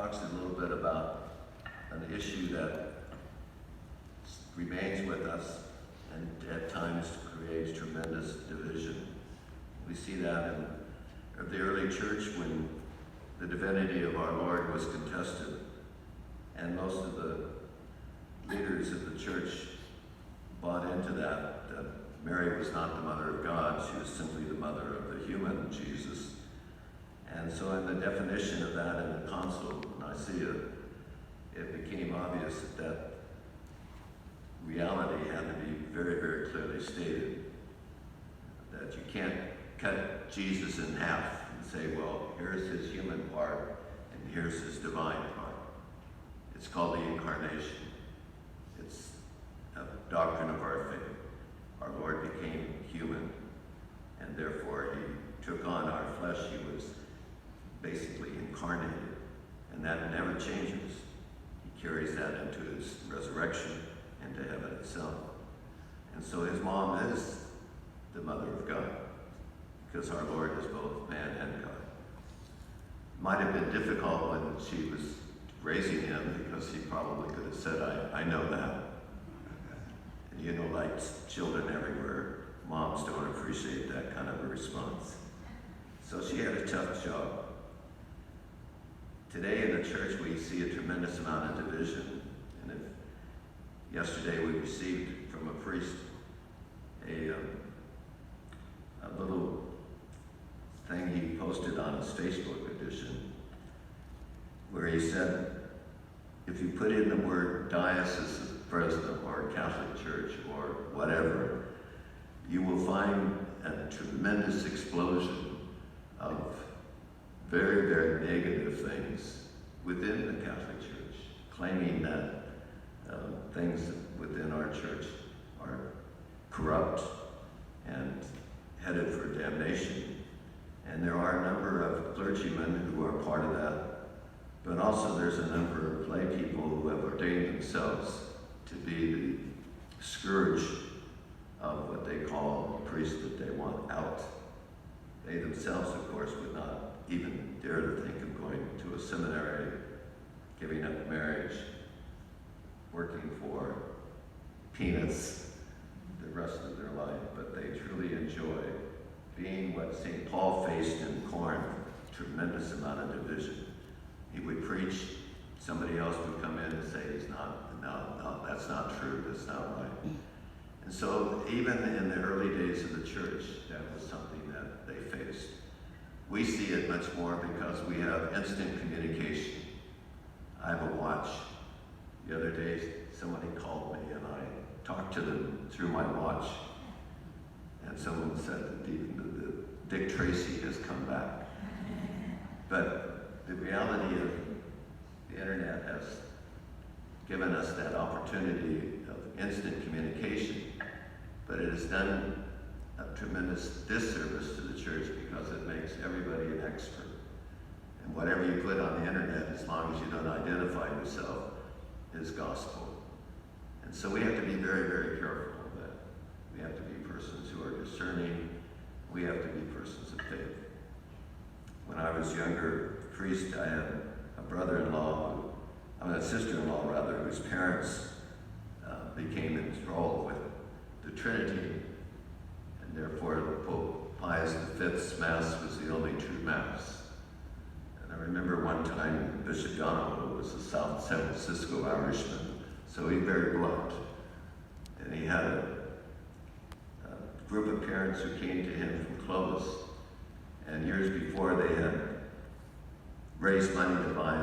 talks a little bit about an issue that remains with us and at times creates tremendous division. We see that in the early church when the divinity of our Lord was contested, and most of the leaders of the church bought into that Mary was not the mother of God, she was simply the mother of the human Jesus. And so in the definition of that in the Council of Nicaea, it became obvious that reality had to be very, very clearly stated. That you can't cut Jesus in half and say, well, here's his human part and here's his divine part. It's called the incarnation. It's a doctrine of our faith. Our Lord became human, and therefore he took on our flesh. He was basically incarnated, and that never changes. He carries that into his resurrection, into heaven itself. And so his mom is the mother of God, because our Lord is both man and God. Might have been difficult when she was raising him, because he probably could have said, I know that. And you know, like children everywhere, moms don't appreciate that kind of a response. So she had a tough job. Today in the church we see a tremendous amount of division. And yesterday we received from a priest a little thing he posted on his Facebook edition, where he said, if you put in the word diocese of Fresno or Catholic Church or whatever, you will find a tremendous explosion of very, very negative things within the Catholic Church, claiming that things within our church are corrupt and headed for damnation. And there are a number of clergymen who are part of that, but also there's a number of lay people who have ordained themselves to be the scourge of what they call the priest that they want out. They themselves, of course, would not even dare to think of going to a seminary, giving up marriage, working for peanuts the rest of their life, but they truly enjoy being what St. Paul faced in Corinth, tremendous amount of division. He would preach, somebody else would come in and say, no, that's not true, that's not right. And so even in the early days of the church, that was something that they faced. We see it much more because we have instant communication. I have a watch. The other day, somebody called me and I talked to them through my watch. And someone said that Dick Tracy has come back. But the reality of the internet has given us that opportunity of instant communication, but it has done a tremendous disservice to the church because it makes everybody an expert. And whatever you put on the internet, as long as you don't identify yourself, is gospel. And so we have to be very, very careful of that. We have to be persons who are discerning. We have to be persons of faith. When I was younger priest, I had a sister-in-law rather, whose parents became enthralled with the Trinity, and therefore Pope Pius V's Mass was the only true Mass. And I remember one time Bishop Donovan was a South San Francisco Irishman, so he very blunt, and he had a group of parents who came to him from Clovis, and years before they had raised money to buy